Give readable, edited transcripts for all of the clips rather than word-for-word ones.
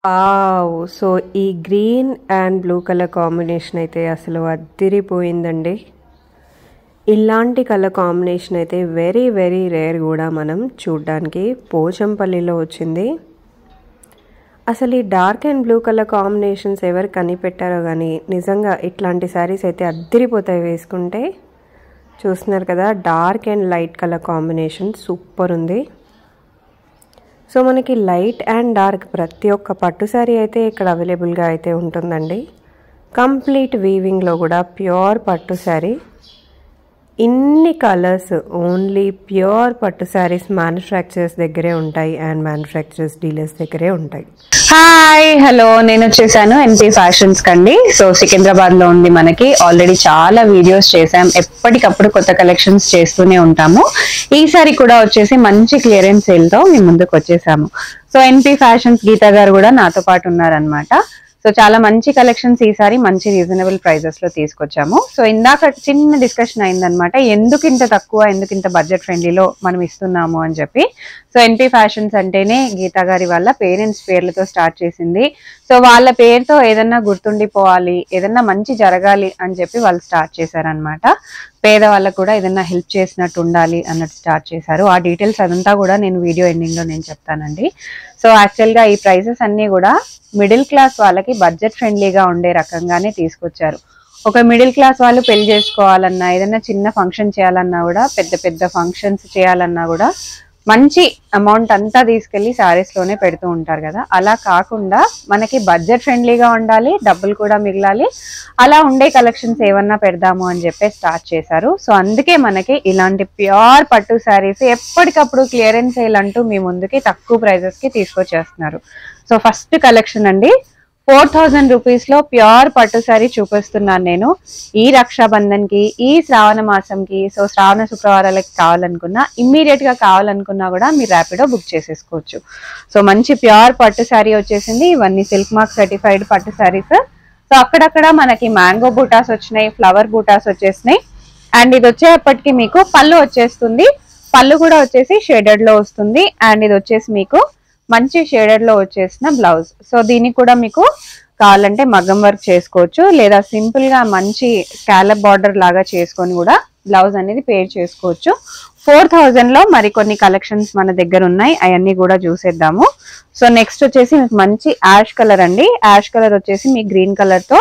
Wow! So, ఈ green and blue colour combination అయితే అసలు అద్దిరిపోయిందండి. ఇలాంటి కలర్ కాంబినేషన్ అయితే వెరీ వెరీ రేర్ కూడా మనం చూడ్డానికి. పోచంపల్లిలో వచ్చింది. అసలు ఈ dark and blue colour combinations ఎవరు కనిపెట్టారో కానీ నిజంగా ఇట్లాంటి శారీస్ అయితే అద్దిరిపోతాయి వేసుకుంటే. చూస్తున్నారు కదా, dark and light colour combination super ఉంది. సో మనకి లైట్ అండ్ డార్క్ ప్రతి ఒక్క పట్టు శారీ అయితే ఇక్కడ అవైలబుల్గా అయితే ఉంటుందండి. కంప్లీట్ వీవింగ్లో కూడా ప్యూర్ పట్టు శారీ. ఇన్ని కలర్స్ ఓన్లీ ప్యూర్ పట్టు శారీస్ మ్యానుఫ్యాక్చరర్స్ దగ్గరే ఉంటాయి అండ్ మ్యానుఫ్యాక్చరర్స్ డీలర్స్ దగ్గరే ఉంటాయి. హాయ్ హలో, నేను వచ్చేసాను ఎన్పీ ఫ్యాషన్స్ కండి. సో సికింద్రాబాద్ లో ఉంది. మనకి ఆల్రెడీ చాలా వీడియోస్ చేసాం, ఎప్పటికప్పుడు కొత్త కలెక్షన్స్ చేస్తూనే ఉంటాము. ఈసారి కూడా వచ్చేసి మంచి క్లియరెన్స్ సేల్ తో మీ ముందుకు వచ్చేసాము. సో ఎన్పీ ఫ్యాషన్స్ గీతా గారు కూడా నాతో పాటు ఉన్నారనమాట. సో చాలా మంచి కలెక్షన్స్ ఈసారి మంచి రీజనబుల్ ప్రైజెస్ లో తీసుకొచ్చాము. సో ఇందాక చిన్న డిస్కషన్ అయిందనమాట, ఎందుకు ఇంత తక్కువ, ఎందుకు ఇంత బడ్జెట్ ఫ్రెండ్లీలో మనం ఇస్తున్నాము అని చెప్పి. సో ఎన్పీ ఫ్యాషన్స్ అంటేనే గీతా గారి వాళ్ళ పేరెంట్స్ పేర్లతో స్టార్ట్ చేసింది. సో వాళ్ళ పేరుతో ఏదన్నా గుర్తుండిపోవాలి, ఏదన్నా మంచి జరగాలి అని చెప్పి వాళ్ళు స్టార్ట్ చేశారనమాట. పేదవాళ్ళకు కూడా ఏదన్నా హెల్ప్ చేసినట్టు ఉండాలి అన్నట్టు స్టార్ట్ చేశారు. ఆ డీటెయిల్స్ అదంతా కూడా నేను వీడియో ఎండింగ్ లో నేను చెప్తానండి. సో యాక్చువల్ గా ఈ ప్రైసెస్ అన్ని కూడా మిడిల్ క్లాస్ వాళ్ళకి బడ్జెట్ ఫ్రెండ్లీగా ఉండే రకంగానే తీసుకొచ్చారు. ఒక మిడిల్ క్లాస్ వాళ్ళు పెళ్లి చేసుకోవాలన్నా, ఏదైనా చిన్న ఫంక్షన్ చేయాలన్నా కూడా, పెద్ద పెద్ద ఫంక్షన్స్ చేయాలన్నా కూడా మంచి అమౌంట్ అంతా తీసుకెళ్లి శారీస్ లోనే పెడుతూ ఉంటారు కదా. అలా కాకుండా మనకి బడ్జెట్ ఫ్రెండ్లీగా ఉండాలి, డబ్బులు కూడా మిగలాలి, అలా ఉండే కలెక్షన్స్ ఏమన్నా పెడదాము అని చెప్పి స్టార్ట్ చేశారు. సో అందుకే మనకి ఇలాంటి ప్యూర్ పట్టు శారీస్ ఎప్పటికప్పుడు క్లియరెన్స్ సేల్ అంటూ మీ ముందుకి తక్కువ ప్రైజెస్ కి తీసుకొచ్చేస్తున్నారు. సో ఫస్ట్ కలెక్షన్ అండి, 4000 రూపీస్ లో ప్యూర్ పట్టు శారీ చూపిస్తున్నాను నేను. ఈ రక్షాబంధన్ కి, ఈ శ్రావణ మాసంకి, సో శ్రావణ శుక్రవారాలకి కావాలనుకున్నా, ఇమ్మీడియట్ గా కావాలనుకున్నా కూడా మీరు ర్యాపిడో బుక్ చేసేసుకోవచ్చు. సో మంచి ప్యూర్ పట్టు శారీ వచ్చేసింది. ఇవన్నీ సిల్క్ మార్క్ సర్టిఫైడ్ పట్టు శారీస్. సో అక్కడక్కడ మనకి మ్యాంగో బూటాస్ వచ్చినాయి, ఫ్లవర్ బూటాస్ వచ్చేసినాయి. అండ్ ఇది వచ్చేప్పటికి మీకు పళ్ళు వచ్చేస్తుంది. పళ్ళు కూడా వచ్చేసి షేడెడ్ లో వస్తుంది. అండ్ ఇది వచ్చేసి మీకు మంచి షేడెడ్ లో వచ్చేసిన బ్లౌజ్. సో దీనికి కూడా మీకు కావాలంటే మగ్గం వర్క్ చేసుకోవచ్చు, లేదా సింపుల్ గా మంచి స్కాలప్ బార్డర్ లాగా చేసుకొని కూడా బ్లౌజ్ అనేది పేర్ చేసుకోవచ్చు. 4000 లో మరికొన్ని కలెక్షన్స్ మన దగ్గర ఉన్నాయి, అవన్నీ కూడా చూసేద్దాము. సో నెక్స్ట్ వచ్చేసి మీకు మంచి యాష్ కలర్ అండి. యాష్ కలర్ వచ్చేసి మీ గ్రీన్ కలర్ తో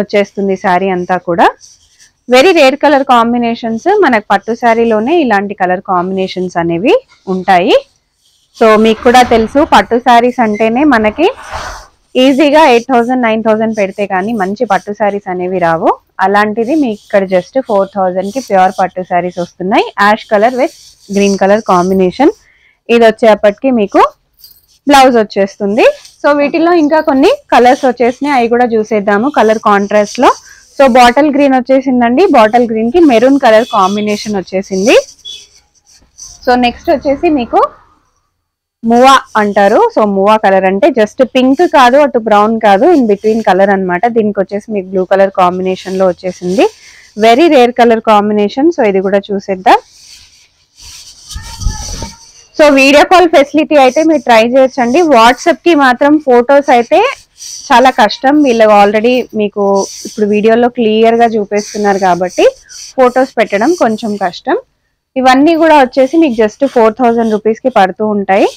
వచ్చేస్తుంది శారీ అంతా కూడా. Very rare colour combinations. మనకు పట్టు శారీలోనే ఇలాంటి కలర్ కాంబినేషన్స్ అనేవి ఉంటాయి. సో మీకు కూడా తెలుసు, పట్టు శారీస్ అంటేనే మనకి ఈజీగా 8000 9000 పెడితే కానీ మంచి పట్టు శారీస్ అనేవి రావు. అలాంటిది మీకు ఇక్కడ జస్ట్ 4000 కి ప్యూర్ పట్టు శారీస్ వస్తున్నాయి. Ash colour with green colour combination. ఇది వచ్చేప్పటికి మీకు బ్లౌజ్ వచ్చేస్తుంది. సో వీటిలో ఇంకా కొన్ని కలర్స్ వచ్చేసినాయి, అవి కూడా చూసేద్దాము కలర్ కాంట్రాస్ట్ లో. సో బాటిల్ గ్రీన్ వచ్చేసిందండి. బాటిల్ గ్రీన్ కి మెరూన్ కలర్ కాంబినేషన్ వచ్చేసింది. సో నెక్స్ట్ వచ్చేసి మీకు మువా అంటారు. సో మువా కలర్ అంటే జస్ట్ పింక్ కాదు, అటు బ్రౌన్ కాదు, ఇన్ బిట్వీన్ కలర్ అనమాట. దీనికి వచ్చేసి మీకు బ్లూ కలర్ కాంబినేషన్ లో వచ్చేసింది. Very rare colour combination. So ఇది కూడా చూసేద్దాం. సో వీడియో కాల్ ఫెసిలిటీ అయితే మీరు ట్రై చేయొచ్చండి. వాట్సాప్ కి మాత్రం ఫొటోస్ అయితే చాలా కష్టం. వీళ్ళు ఆల్రెడీ మీకు ఇప్పుడు వీడియోలో క్లియర్ గా చూపిస్తున్నారు కాబట్టి ఫొటోస్ పెట్టడం కొంచెం కష్టం. ఇవన్నీ కూడా వచ్చేసి మీకు జస్ట్ 4000 రూపీస్ కి పడుతూ ఉంటాయి.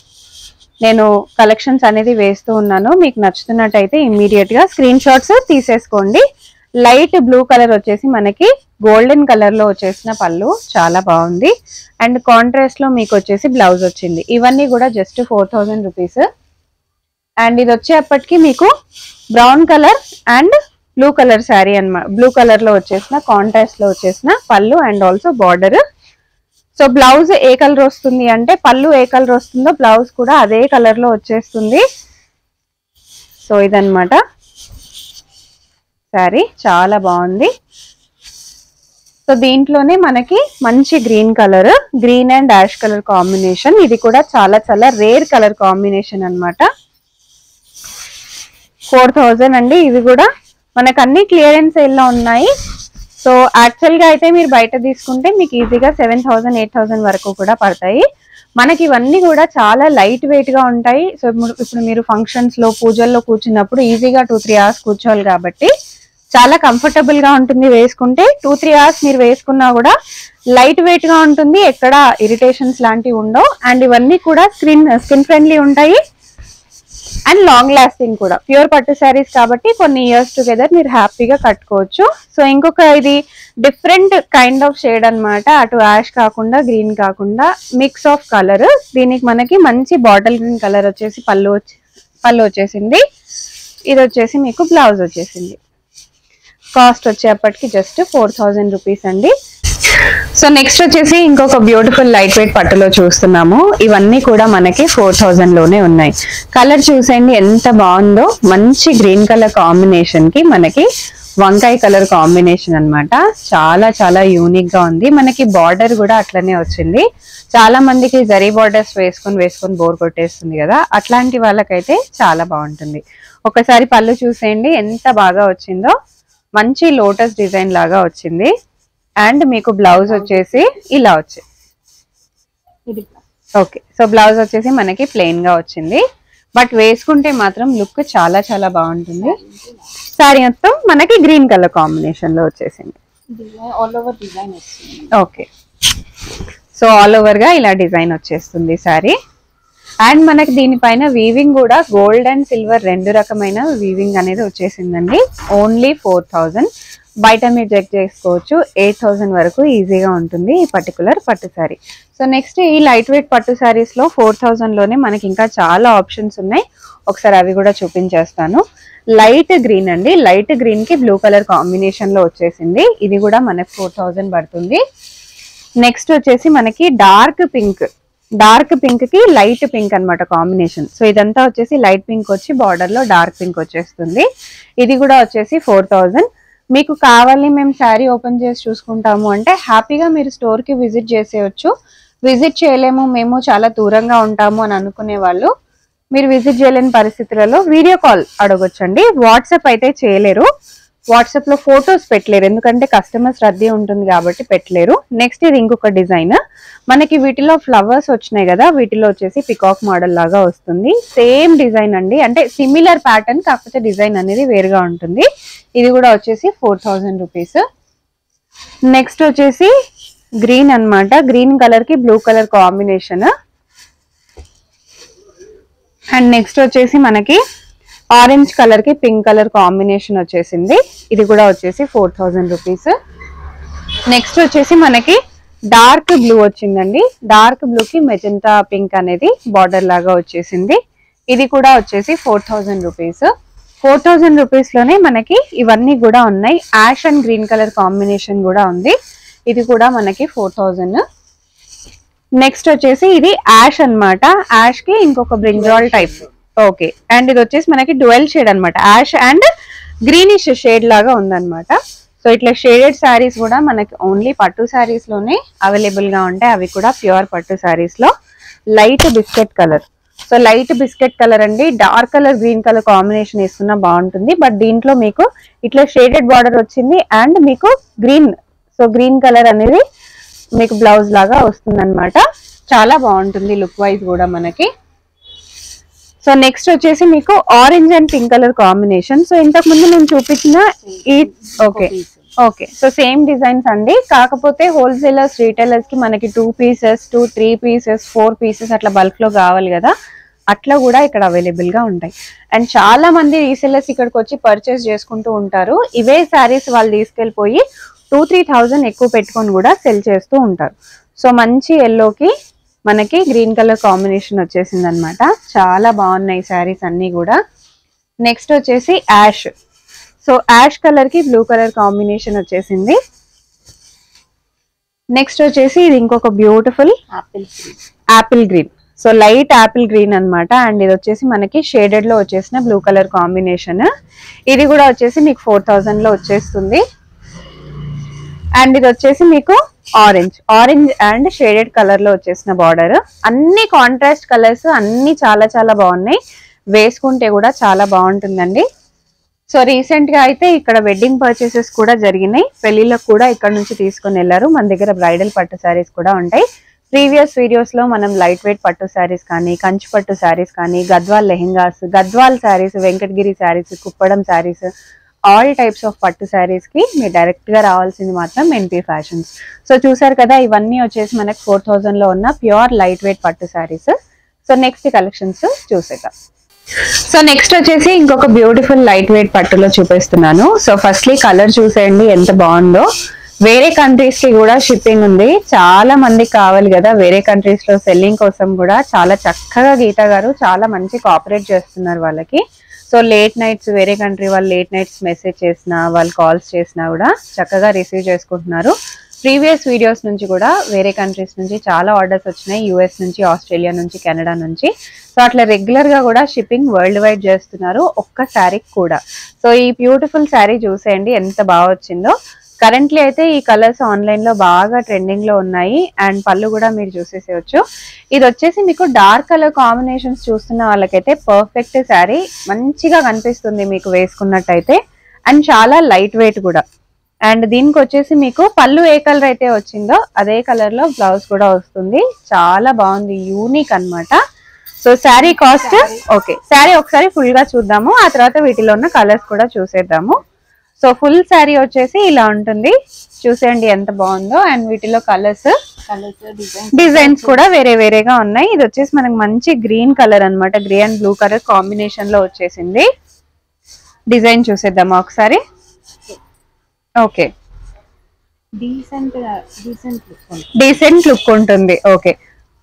నేను కలెక్షన్స్ అనేది వేస్తూ ఉన్నాను. మీకు నచ్చుతున్నట్టయితే ఇమ్మీడియట్ గా స్క్రీన్ షాట్స్ తీసేసుకోండి. లైట్ బ్లూ కలర్ వచ్చేసి మనకి గోల్డెన్ కలర్ లో వచ్చేసిన పళ్ళు చాలా బాగుంది. అండ్ కాంట్రాస్ట్ లో మీకు వచ్చేసి బ్లౌజ్ వచ్చింది. ఇవన్నీ కూడా జస్ట్ 4000 రూపీస్. అండ్ ఇది వచ్చేప్పటికి మీకు brown colour and blue colour saree అన్నమాట. బ్లూ కలర్ లో వచ్చేసిన కాంట్రాస్ట్ లో వచ్చేసిన పళ్ళు and also border. So blouse A colour వస్తుంది అంటే, పళ్ళు ఏ కలర్ వస్తుందో బ్లౌజ్ కూడా అదే కలర్ లో వచ్చేస్తుంది. సో ఇదన్నమాట శారీ, చాలా బాగుంది. సో దీంట్లోనే మనకి మంచి green colour, green and ash colour combination. ఇది కూడా చాలా చాలా రేర్ కలర్ కాంబినేషన్ అన్నమాట. 4000 అండి. ఇవి కూడా మనకు అన్ని క్లియరెన్స్ సేల్ లో ఉన్నాయి. సో యాక్చువల్ గా అయితే మీరు బయట తీసుకుంటే మీకు ఈజీగా 7000 8000 వరకు కూడా పడతాయి. మనకి ఇవన్నీ కూడా చాలా లైట్ వెయిట్ గా ఉంటాయి. సో ఇప్పుడు మీరు ఫంక్షన్స్ లో పూజల్లో కూర్చున్నప్పుడు ఈజీగా 2-3 hours కూర్చోవాలి కాబట్టి చాలా కంఫర్టబుల్ గా ఉంటుంది వేసుకుంటే. 2-3 hours మీరు వేసుకున్నా కూడా లైట్ వెయిట్ గా ఉంటుంది, ఎక్కడ ఇరిటేషన్స్ లాంటివి ఉండవు. అండ్ ఇవన్నీ కూడా స్కిన్ ఫ్రెండ్లీ ఉంటాయి అండ్ లాంగ్ లాస్టింగ్ కూడా. ప్యూర్ పట్టు శారీస్ కాబట్టి కొన్ని ఇయర్స్ టుగెదర్ మీరు హ్యాపీగా కట్టుకోవచ్చు. సో ఇంకొక ఇది డిఫరెంట్ కైండ్ ఆఫ్ షేడ్ అన్నమాట. అటు యాష్ కాకుండా గ్రీన్ కాకుండా మిక్స్ ఆఫ్ కలర్. దీనికి మనకి మంచి బాటిల్ గ్రీన్ కలర్ వచ్చేసి పళ్ళు వచ్చేసింది. ఇది వచ్చేసి మీకు బ్లౌజ్ వచ్చేసింది. కాస్ట్ వచ్చేప్పటికి జస్ట్ 4000 రూపీస్ అండి. సో నెక్స్ట్ వచ్చేసి ఇంకొక బ్యూటిఫుల్ లైట్ వెయిట్ పట్టులో చూస్తున్నాము. ఇవన్నీ కూడా మనకి 4000 లోనే ఉన్నాయి. కలర్ చూసేయండి ఎంత బాగుందో. మంచి గ్రీన్ కలర్ కాంబినేషన్ కి మనకి వంకాయ కలర్ కాంబినేషన్ అన్నమాట. చాలా చాలా యూనిక్ గా ఉంది. మనకి బార్డర్ కూడా అట్లనే వచ్చింది. చాలా మందికి జరీ బార్డర్స్ వేసుకొని బోర్ కొట్టేస్తుంది కదా, అట్లాంటి వాళ్ళకైతే చాలా బాగుంటుంది. ఒకసారి పళ్ళు చూసేయండి ఎంత బాగా వచ్చిందో. మంచి లోటస్ డిజైన్ లాగా వచ్చింది. అండ్ మీకు బ్లౌజ్ వచ్చేసి ఇలా వచ్చింది. ఓకే, సో బ్లౌజ్ వచ్చేసి మనకి ప్లెయిన్ గా వచ్చింది. బట్ వేసుకుంటే మాత్రం లుక్ చాలా చాలా బాగుంటుంది. సారీ మొత్తం మనకి గ్రీన్ కలర్ కాంబినేషన్ లో వచ్చేసింది. ఓకే, సో ఆల్ ఓవర్ గా ఇలా డిజైన్ వచ్చేస్తుంది సారీ. అండ్ మనకి దీనిపైన వీవింగ్ కూడా గోల్డ్ అండ్ సిల్వర్ 2 రకమైన వీవింగ్ అనేది వచ్చేసిందండి. ఓన్లీ 4000. బయట మీరు చెక్ చేసుకోవచ్చు 8000 వరకు ఈజీగా ఉంటుంది ఈ పర్టికులర్ పట్టు శారీ. సో నెక్స్ట్ ఈ లైట్ వెయిట్ పట్టు శారీస్ లో 4000 లోనే మనకి ఇంకా చాలా ఆప్షన్స్ ఉన్నాయి. ఒకసారి అవి కూడా చూపించేస్తాను. లైట్ గ్రీన్ అండి. లైట్ గ్రీన్ కి బ్లూ కలర్ కాంబినేషన్ లో వచ్చేసింది. ఇది కూడా మనకి 4000 పడుతుంది. నెక్స్ట్ వచ్చేసి మనకి డార్క్ పింక్ కి లైట్ పింక్ అన్నమాట కాంబినేషన్. సో ఇదంతా వచ్చేసి లైట్ పింక్ వచ్చి బార్డర్ లో డార్క్ పింక్ వచ్చేస్తుంది. ఇది కూడా వచ్చేసి 4000. మీకు కావాలి మేము శారీ ఓపెన్ చేసి చూసుకుంటాము అంటే హ్యాపీగా మీరు స్టోర్ కి విజిట్ చేసేయచ్చు. విజిట్ చేయలేము, మేము చాలా దూరంగా ఉంటాము అని అనుకునే వాళ్ళు మీరు విజిట్ చేయలేని పరిస్థితులలో వీడియో కాల్ అడగొచ్చండి. వాట్సాప్ అయితే చేయలేరు. వాట్సాప్ లో ఫొటోస్ పెట్టలేరు, ఎందుకంటే కస్టమర్స్ రద్దీ ఉంటుంది కాబట్టి పెట్టలేరు. నెక్స్ట్ ఇది ఇంకొక డిజైన్. మనకి వీటిలో ఫ్లవర్స్ వచ్చినాయి కదా, వీటిలో వచ్చేసి పికాక్ మోడల్ లాగా వస్తుంది. సేమ్ డిజైన్ అండి, అంటే సిమిలర్ ప్యాటర్న్, కాకపోతే డిజైన్ అనేది వేరుగా ఉంటుంది. ఇది కూడా వచ్చేసి 4000 రూపీస్. నెక్స్ట్ వచ్చేసి గ్రీన్ అన్నమాట. గ్రీన్ కలర్ కి blue colour combination. And next వచ్చేసి మనకి ఆరెంజ్ కలర్ కి పింక్ కలర్ కాంబినేషన్ వచ్చేసింది. ఇది కూడా వచ్చేసి 4000 రూపీస్. నెక్స్ట్ వచ్చేసి మనకి డార్క్ బ్లూ వచ్చిందండి. డార్క్ బ్లూ కి మెజెంటా పింక్ అనేది బార్డర్ లాగా వచ్చేసింది. ఇది కూడా వచ్చేసి 4000 రూపీస్. 4000 రూపీస్ లోనే మనకి ఇవన్నీ కూడా ఉన్నాయి. Ash and green colour combination కూడా ఉంది. ఇది కూడా మనకి 4000. నెక్స్ట్ వచ్చేసి ఇది యాష్ అన్నమాట. యాష్ కి ఇంకొక బ్రింజాల్ టైప్. ఓకే, అండ్ ఇది వచ్చేసి మనకి డ్యూయల్ షేడ్ అన్నమాట. యాష్ అండ్ గ్రీనిష్ షేడ్ లాగా ఉందన్నమాట. సో ఇట్లా షేడెడ్ శారీస్ కూడా మనకి ఓన్లీ పట్టు శారీస్ లోనే అవైలబుల్ గా ఉంటాయి. అవి కూడా ప్యూర్ పట్టు శారీస్ లో. Light biscuit colour. So light biscuit colour అండి. Dark colour green colour combination వేసుకున్నా బాగుంటుంది. బట్ దీంట్లో మీకు ఇట్లా షేడెడ్ బార్డర్ వచ్చింది అండ్ మీకు గ్రీన్, సో గ్రీన్ కలర్ అనేది మీకు బ్లౌజ్ లాగా వస్తుంది అనమాట. చాలా బాగుంటుంది లుక్ వైజ్ కూడా మనకి. సో నెక్స్ట్ వచ్చేసి మీకు orange and pink colour combination. So ఇంతకు ముందు నేను చూపించిన ఈ ఓకే సో సేమ్ డిజైన్స్ అండి. కాకపోతే హోల్సేలర్స్ రీటైలర్స్ కి మనకి 2 pieces 3 pieces 4 pieces అట్లా బల్క్ లో కావాలి కదా, అట్లా కూడా ఇక్కడ అవైలబుల్ గా ఉంటాయి. అండ్ చాలా మంది రీసెలర్స్ ఇక్కడికి వచ్చి పర్చేస్ చేసుకుంటూ ఉంటారు. ఇవే శారీస్ వాళ్ళు తీసుకెళ్ళిపోయి 2-3,000 ఎక్కువ పెట్టుకొని కూడా సెల్ చేస్తూ ఉంటారు. సో మంచి ఎల్లోకి మనకి గ్రీన్ కలర్ కాంబినేషన్ వచ్చేసింది అనమాట. చాలా బాగున్నాయి శారీస్ అన్ని కూడా. నెక్స్ట్ వచ్చేసి యాష్. సో యాష్ కలర్ కి బ్లూ కలర్ కాంబినేషన్ వచ్చేసింది. నెక్స్ట్ వచ్చేసి ఇది ఇంకొక beautiful Apple green. So light Apple green అన్నమాట. అండ్ ఇది వచ్చేసి మనకి షేడెడ్ లో వచ్చేసిన బ్లూ కలర్ కాంబినేషన్. ఇది కూడా వచ్చేసి మీకు 4000 లో వచ్చేస్తుంది. అండ్ ఇది వచ్చేసి మీకు ఆరెంజ్ అండ్ షేడెడ్ కలర్ లో వచ్చేసిన బార్డర్. అన్ని కాంట్రాస్ట్ కలర్స్, అన్ని చాలా చాలా బాగున్నాయి. వేసుకుంటే కూడా చాలా బాగుంటుందండి. సో రీసెంట్ గా అయితే ఇక్కడ వెడ్డింగ్ పర్చేసెస్ కూడా జరిగినాయి. పెళ్లిళ్ళకు కూడా ఇక్కడ నుంచి తీసుకొని వెళ్ళారు. మన దగ్గర బ్రైడల్ పట్టు శారీస్ కూడా ఉంటాయి. ప్రీవియస్ వీడియోస్ లో మనం లైట్ వెయిట్ పట్టు శారీస్ కానీ, కంచి పట్టు శారీస్ కానీ, Gadwal lehengas, Gadwal saris, Venkatagiri saris, Kuppadam saris, all types of పట్టు శారీస్ కి మీరు డైరెక్ట్ గా రావాల్సింది మాత్రం ఎన్పీ ఫ్యాషన్స్. సో చూసారు కదా, ఇవన్నీ వచ్చేసి మనకి 4000 లో ఉన్న ప్యూర్ లైట్ వెయిట్ పట్టు శారీస్. సో నెక్స్ట్ కలెక్షన్స్ చూసేద్దాం. సో నెక్స్ట్ వచ్చేసి ఇంకొక బ్యూటిఫుల్ లైట్ వెయిట్ పట్టులో చూపిస్తున్నాను. సో ఫస్ట్లీ కలర్ చూసేయండి ఎంత బాగుందో. వేరే కంట్రీస్ కి కూడా షిప్పింగ్ ఉంది, చాలా మందికి కావాలి కదా వేరే కంట్రీస్ లో సెల్లింగ్ కోసం కూడా. చాలా చక్కగా గీత గారు చాలా మంచి కోఆపరేట్ చేస్తున్నారు వాళ్ళకి. సో లేట్ నైట్స్ వేరే కంట్రీ వాళ్ళు లేట్ నైట్స్ మెసేజ్ చేసినా, వాళ్ళు కాల్స్ చేసినా కూడా చక్కగా రిసీవ్ చేసుకుంటున్నారు. ప్రీవియస్ వీడియోస్ నుంచి కూడా వేరే కంట్రీస్ నుంచి చాలా ఆర్డర్స్ వచ్చినాయి, యూఎస్ నుంచి, ఆస్ట్రేలియా నుంచి, కెనడా నుంచి. సో అట్లా రెగ్యులర్ గా కూడా షిప్పింగ్ వరల్డ్ వైడ్ చేస్తున్నారు ఒక్క శారీకి కూడా. సో ఈ బ్యూటిఫుల్ శారీ చూసేయండి ఎంత బాగా వచ్చిందో. కరెంట్లీ అయితే ఈ కలర్స్ ఆన్లైన్ లో బాగా ట్రెండింగ్ లో ఉన్నాయి. అండ్ పళ్ళు కూడా మీరు చూసేసేయచ్చు. ఇది వచ్చేసి మీకు డార్క్ కలర్ కాంబినేషన్స్ చూస్తున్న వాళ్ళకైతే పర్ఫెక్ట్ శారీ, మంచిగా కనిపిస్తుంది మీకు వేసుకున్నట్టయితే. అండ్ చాలా లైట్ వెయిట్ కూడా. అండ్ దీనికి వచ్చేసి మీకు పళ్ళు ఏ కలర్ అయితే వచ్చిందో అదే కలర్ లో బ్లౌజ్ కూడా వస్తుంది. చాలా బాగుంది, యూనిక్ అన్నమాట. So sari cost okay, sari ఒకసారి ఫుల్ గా చూద్దాము, ఆ తర్వాత వీటిలో ఉన్న కలర్స్ కూడా చూసేద్దాము. సో ఫుల్ శారీ వచ్చేసి ఇలా ఉంటుంది, చూసేయండి ఎంత బాగుందో. అండ్ వీటిలో కలర్స్ డిజైన్స్ కూడా వేరే వేరేగా ఉన్నాయి. ఇది వచ్చేసి మనకు మంచి గ్రీన్ కలర్ అన్నమాట, grey and blue colour combination లో వచ్చేసింది. డిజైన్ చూసేద్దామా ఒకసారి. ఓకే, డీసెంట్ లుక్ ఉంటుంది. ఓకే,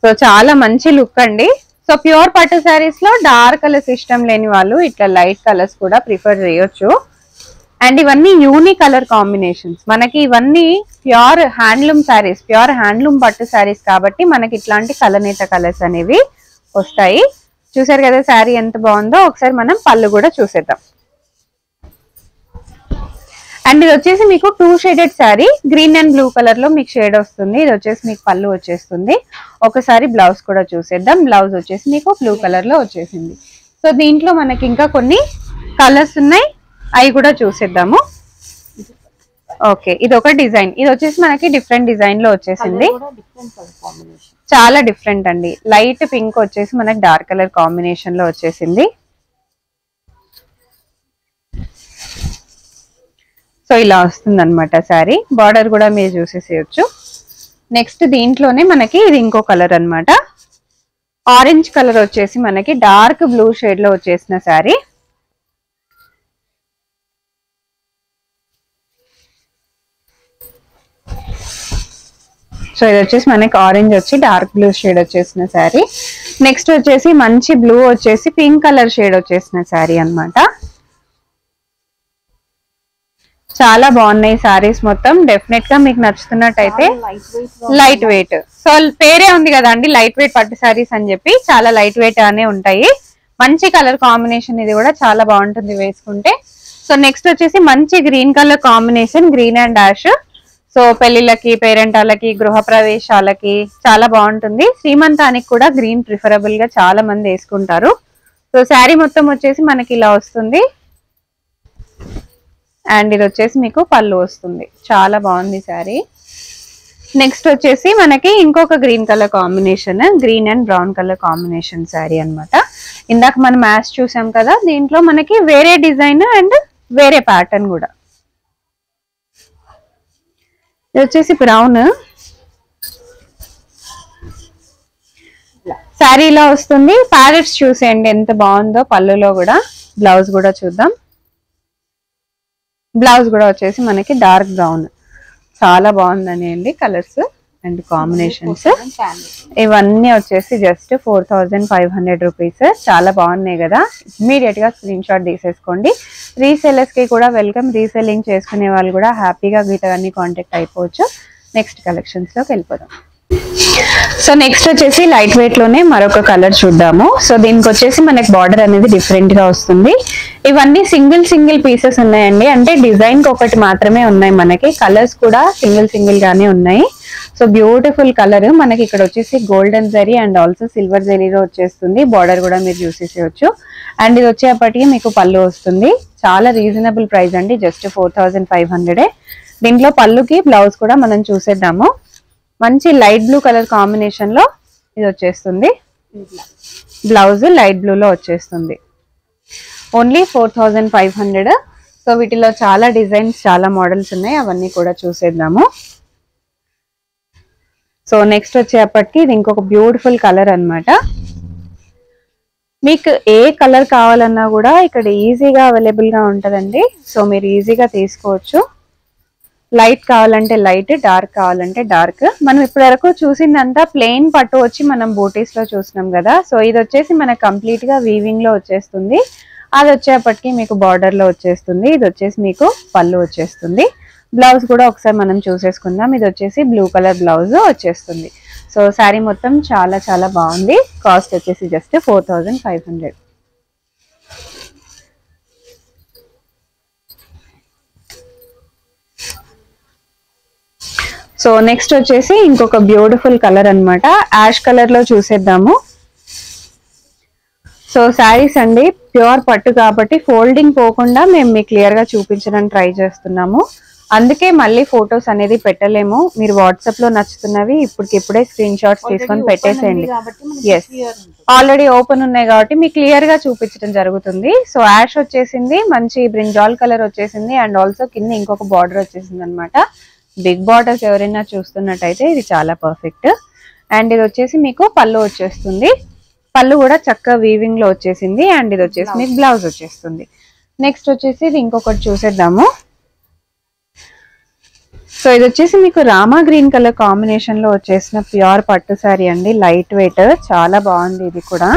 సో చాలా మంచి లుక్ అండి. సో ప్యూర్ పట్టు శారీస్ లో డార్క్ కలర్స్ ఇష్టం లేని వాళ్ళు ఇట్లా లైట్ కలర్స్ కూడా ప్రిఫర్ చేయొచ్చు. అండ్ ఇవన్నీ యూనిక్ కలర్ కాంబినేషన్స్. మనకి ఇవన్నీ pure handloom saris, pure handloom పట్టు శారీస్ కాబట్టి మనకి ఇట్లాంటి కలనేత కలర్స్ అనేవి వస్తాయి. చూసారు కదా శారీ ఎంత బాగుందో. ఒకసారి మనం పళ్ళు కూడా చూసేద్దాం. అండ్ ఇది వచ్చేసి మీకు 2 shaded sari, green and blue colour లో మీకు షేడ్ వస్తుంది. ఇది వచ్చేసి మీకు పళ్ళు వచ్చేస్తుంది. ఒకసారి బ్లౌజ్ కూడా చూసేద్దాం. బ్లౌజ్ వచ్చేసి మీకు బ్లూ కలర్ లో వచ్చేసింది. సో దీంట్లో మనకి ఇంకా కొన్ని కలర్స్ ఉన్నాయి, అవి కూడా చూసేద్దాము. ఓకే, ఇది ఒక డిజైన్, ఇది వచ్చేసి మనకి డిఫరెంట్ డిజైన్ లో వచ్చేసింది. చాలా డిఫరెంట్ అండి. లైట్ పింక్ వచ్చేసి మనకి డార్క్ కలర్ కాంబినేషన్ లో వచ్చేసింది. సో ఇలా వస్తుంది అనమాట శారీ. బార్డర్ కూడా మీరు చూసేసేయచ్చు. నెక్స్ట్ దీంట్లోనే మనకి ఇది ఇంకో కలర్ అన్నమాట, ఆరెంజ్ కలర్ వచ్చేసి మనకి డార్క్ బ్లూ షేడ్ లో వచ్చేసిన శారీ. సో ఇది వచ్చేసి మనకి ఆరెంజ్ వచ్చి డార్క్ బ్లూ షేడ్ వచ్చేసిన శారీ. నెక్స్ట్ వచ్చేసి మంచి బ్లూ వచ్చేసి పింక్ కలర్ షేడ్ వచ్చేసిన శారీ అన్నమాట. చాలా బాగున్నాయి సారీస్ మొత్తం. డెఫినెట్ గా మీకు నచ్చుతున్నట్టయితే లైట్ వెయిట్. సో పేరే ఉంది కదా అండి లైట్ వెయిట్ పట్టు సారీస్ అని చెప్పి, చాలా లైట్ వెయిట్ అనే ఉంటాయి. మంచి కలర్ కాంబినేషన్, ఇది కూడా చాలా బాగుంటుంది వేసుకుంటే. సో నెక్స్ట్ వచ్చేసి మంచి green colour combination, green and dash. So పెళ్లిళ్ళకి, పేరెంటాలకి, గృహ ప్రవేశాలకి చాలా బాగుంటుంది. శ్రీమంతానికి కూడా గ్రీన్ ప్రిఫరబుల్ గా చాలా మంది వేసుకుంటారు. సో శారీ మొత్తం వచ్చేసి మనకి ఇలా వస్తుంది. అండ్ ఇది వచ్చేసి మీకు పళ్ళు వస్తుంది. చాలా బాగుంది శారీ. నెక్స్ట్ వచ్చేసి మనకి ఇంకొక green colour combination, green and brown colour combination sari అన్నమాట. ఇందాక మనం మ్యాచ్ చూసాం కదా, దీంట్లో మనకి వేరే డిజైన్ అండ్ వేరే ప్యాటర్న్ కూడా. ఇది వచ్చేసి బ్రౌన్ శారీ ఇలా వస్తుంది. ప్యారెట్స్ చూసేయండి ఎంత బాగుందో పళ్ళులో కూడా. బ్లౌజ్ కూడా చూద్దాం. బ్లౌజ్ కూడా వచ్చేసి మనకి డార్క్ బ్రౌన్. చాలా బాగుందని అండి కలర్స్ అండ్ కాంబినేషన్స్. ఇవన్నీ వచ్చేసి జస్ట్ 4500 రూపీస్. చాలా బాగున్నాయి కదా. ఇమీడియట్ గా స్క్రీన్ షాట్ తీసేసుకోండి. రీసెలర్స్ కి కూడా వెల్కమ్. రీసెల్లింగ్ చేసుకునే వాళ్ళు కూడా హ్యాపీగా గీతగాన్ని కాంటాక్ట్ అయిపోవచ్చు. నెక్స్ట్ కలెక్షన్స్ లోకి వెళ్ళిపోదాం. సో నెక్స్ట్ వచ్చేసి లైట్ వెయిట్ లోనే మరొక కలర్ చూద్దాము. సో దీనికి వచ్చేసి మనకి బార్డర్ అనేది డిఫరెంట్ గా వస్తుంది. ఇవన్నీ సింగిల్ పీసెస్ ఉన్నాయండి, అంటే డిజైన్ కి ఒకటి మాత్రమే ఉన్నాయి. మనకి కలర్స్ కూడా సింగిల్ గానే ఉన్నాయి. సో బ్యూటిఫుల్ కలర్ మనకి ఇక్కడ వచ్చేసి గోల్డెన్ జరీ అండ్ ఆల్సో సిల్వర్ జరీలో వచ్చేస్తుంది. బార్డర్ కూడా మీరు చూసేసేయచ్చు. అండ్ ఇది వచ్చేప్పటికి మీకు పళ్ళు వస్తుంది. చాలా రీజనబుల్ ప్రైస్ అండి, జస్ట్ 4500. దీంట్లో పళ్ళుకి బ్లౌజ్ కూడా మనం చూసేద్దాము. మంచి లైట్ బ్లూ కలర్ కాంబినేషన్ లో ఇది వచ్చేస్తుంది. బ్లౌజ్ లైట్ బ్లూ లో వచ్చేస్తుంది. ఓన్లీ 4500. సో వీటిలో చాలా డిజైన్స్, చాలా మోడల్స్ ఉన్నాయి, అవన్నీ కూడా చూసేద్దాము. సో నెక్స్ట్ వచ్చేప్పటికి ఇది ఇంకొక బ్యూటిఫుల్ కలర్ అన్నమాట. మీకు ఏ కలర్ కావాలన్నా కూడా ఇక్కడ ఈజీగా అవైలబుల్ గా ఉంటుందండి. సో మీరు ఈజీగా తీసుకోవచ్చు. లైట్ కావాలంటే లైట్, డార్క్ కావాలంటే డార్క్. మనం ఇప్పటి వరకు చూసిందంతా ప్లెయిన్ పట్టు వచ్చి మనం బూటీస్ లో చూసినాం కదా. సో ఇది వచ్చేసి మనకు కంప్లీట్ గా వీవింగ్ లో వచ్చేస్తుంది. అది వచ్చేప్పటికి మీకు బార్డర్ లో వచ్చేస్తుంది. ఇది వచ్చేసి మీకు పళ్ళు వచ్చేస్తుంది. బ్లౌజ్ కూడా ఒకసారి మనం చూసేసుకుందాం. ఇది వచ్చేసి బ్లూ కలర్ బ్లౌజ్ వచ్చేస్తుంది. సో శారీ మొత్తం చాలా చాలా బాగుంది. కాస్ట్ వచ్చేసి జస్ట్ 4500. సో నెక్స్ట్ వచ్చేసి ఇంకొక బ్యూటిఫుల్ కలర్ అన్నమాట. యాష్ కలర్ లో చూసేద్దాము. సో శారీస్ అండి ప్యూర్ పట్టు కాబట్టి ఫోల్డింగ్ పోకుండా మేము మీకు క్లియర్ గా చూపించడానికి ట్రై చేస్తున్నాము. అందుకే మళ్ళీ ఫొటోస్ అనేది పెట్టలేము. మీరు వాట్సాప్ లో నచ్చుతున్నవి ఇప్పటికిప్పుడే స్క్రీన్ షాట్స్ తీసుకొని పెట్టేసేయండి. ఎస్, ఆల్రెడీ ఓపెన్ ఉన్నాయి కాబట్టి మీకు క్లియర్ గా చూపించడం జరుగుతుంది. సో యాష్ వచ్చేసింది, మంచి బ్రింజాల్ కలర్ వచ్చేసింది, అండ్ ఆల్సో కింద ఇంకొక బార్డర్ వచ్చేసింది అనమాట. బిగ్ బార్డర్స్ ఎవరైనా చూస్తున్నట్టయితే ఇది చాలా పర్ఫెక్ట్. అండ్ ఇది వచ్చేసి మీకు పళ్ళు వచ్చేస్తుంది. పళ్ళు కూడా చక్కగా వీవింగ్ లో వచ్చేసింది. అండ్ ఇది వచ్చేసి మీకు బ్లౌజ్ వచ్చేస్తుంది. నెక్స్ట్ వచ్చేసి ఇది ఇంకొకటి చూసేద్దాము. సో ఇది వచ్చేసి మీకు రామా గ్రీన్ కలర్ కాంబినేషన్ లో వచ్చేసిన ప్యూర్ పట్టు శారీ అండి. లైట్ వెయిట్, చాలా బాగుంది ఇది కూడా.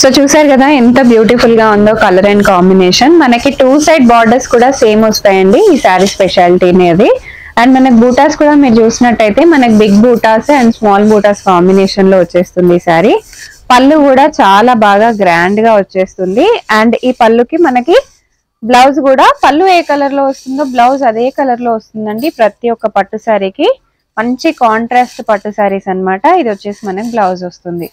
సో చూసారు కదా ఎంత బ్యూటిఫుల్ గా ఉందో కలర్ అండ్ కాంబినేషన్. మనకి 2 సైడ్ బార్డర్స్ కూడా సేమ్ వస్తాయండి. ఈ శారీ స్పెషాలిటీ అనేది. అండ్ మనకి బూటాస్ కూడా మీరు చూసినట్టయితే మనకి బిగ్ బూటాస్ అండ్ స్మాల్ బూటాస్ కాంబినేషన్ లో వచ్చేస్తుంది ఈ శారీ. పళ్ళు కూడా చాలా బాగా గ్రాండ్ గా వచ్చేస్తుంది. అండ్ ఈ పళ్ళుకి మనకి బ్లౌజ్ కూడా, పళ్ళు ఏ కలర్ లో వస్తుందో బ్లౌజ్ అదే కలర్ లో వస్తుందండి. ప్రతి ఒక్క పట్టు శారీకి మంచి కాంట్రాస్ట్ పట్టు శారీస్ అన్నమాట. ఇది వచ్చేసి మనకి బ్లౌజ్ వస్తుంది.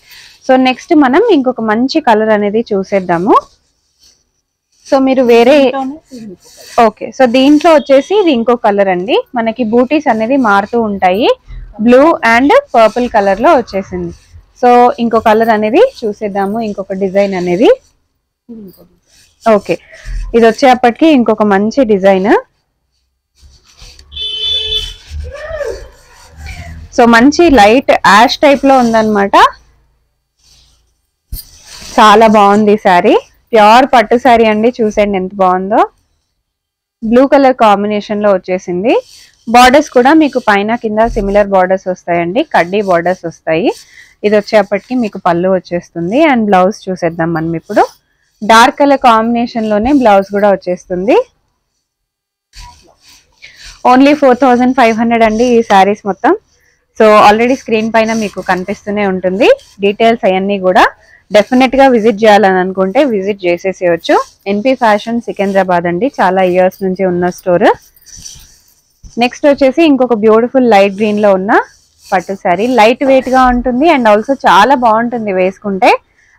సో నెక్స్ట్ మనం ఇంకొక మంచి కలర్ అనేది చూసేద్దాము. సో మీరు వేరే ఓకే, సో దీంట్లో వచ్చేసి ఇది ఇంకో కలర్ అండి. మనకి బూటీస్ అనేది మారుతూ ఉంటాయి. బ్లూ అండ్ పర్పుల్ కలర్ లో వచ్చేసింది. సో ఇంకో కలర్ అనేది చూసేద్దాము, ఇంకొక డిజైన్ అనేది. ఓకే, ఇది వచ్చేప్పటికి ఇంకొక మంచి డిజైన్. సో మంచి లైట్ యాష్ టైప్ లో ఉందన్నమాట. చాలా బాగుంది శారీ. ప్యూర్ పట్టు శారీ అండి. చూసేయండి ఎంత బాగుందో. బ్లూ కలర్ కాంబినేషన్ లో వచ్చేసింది. బార్డర్స్ కూడా మీకు పైన కింద సిమిలర్ బార్డర్స్ వస్తాయండి. కడ్డీ బార్డర్స్ వస్తాయి. ఇది వచ్చేప్పటికి మీకు పళ్ళు వచ్చేస్తుంది. అండ్ బ్లౌజ్ చూసేద్దాం మనం ఇప్పుడు. డార్క్ కలర్ కాంబినేషన్ లోనే బ్లౌజ్ కూడా వచ్చేస్తుంది. ఓన్లీ 4500 అండి ఈ శారీస్ మొత్తం. సో ఆల్రెడీ స్క్రీన్ పైన మీకు కనిపిస్తూనే ఉంటుంది డీటెయిల్స్ అవన్నీ కూడా. డెఫినెట్ గా విజిట్ చేయాలని అనుకుంటే విజిట్ చేసేసేయచ్చు. ఎన్పి ఫ్యాషన్ సికింద్రాబాద్ అండి, చాలా ఇయర్స్ నుంచి ఉన్న స్టోర్. నెక్స్ట్ వచ్చేసి ఇంకొక బ్యూటిఫుల్ లైట్ గ్రీన్ లో ఉన్న పట్టు శారీ. లైట్ వెయిట్ గా ఉంటుంది అండ్ ఆల్సో చాలా బాగుంటుంది వేసుకుంటే.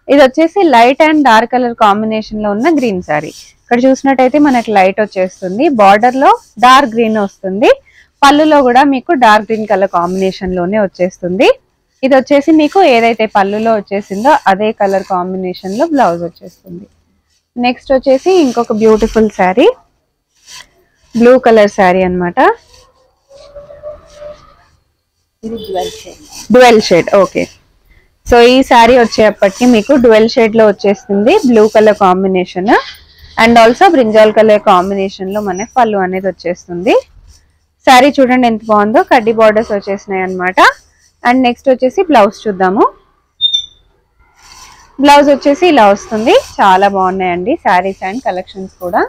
ఇది వచ్చేసి light and dark colour combination లో ఉన్న గ్రీన్ శారీ. ఇక్కడ చూసినట్టయితే మనకి లైట్ వచ్చేస్తుంది. బార్డర్ లో డార్క్ గ్రీన్ వస్తుంది. పళ్ళులో కూడా మీకు డార్క్ గ్రీన్ కలర్ కాంబినేషన్ లోనే వచ్చేస్తుంది. ఇది వచ్చేసి మీకు ఏదైతే పళ్ళులో వచ్చేసిందో అదే కలర్ కాంబినేషన్ లో బ్లౌజ్ వచ్చేస్తుంది. నెక్స్ట్ వచ్చేసి ఇంకొక beautiful saree, blue colour saree అన్నమాట. Dual shade. ఓకే, సో ఈ శారీ వచ్చేప్పటికి మీకు డ్యువెల్ షేడ్ లో వచ్చేస్తుంది. Blue colour combination and also brinjal colour combination లో మనకి పళ్ళు అనేది వచ్చేస్తుంది. శారీ చూడండి ఎంత బాగుందో. కడ్డీ బార్డర్స్ వచ్చేసినాయి అన్నమాట. అండ్ నెక్స్ట్ వచ్చేసి బ్లౌజ్ చూద్దాము. బ్లౌజ్ వచ్చేసి ఇలా వస్తుంది. చాలా బాగున్నాయండి శారీస్ అండ్ కలెక్షన్స్ కూడా.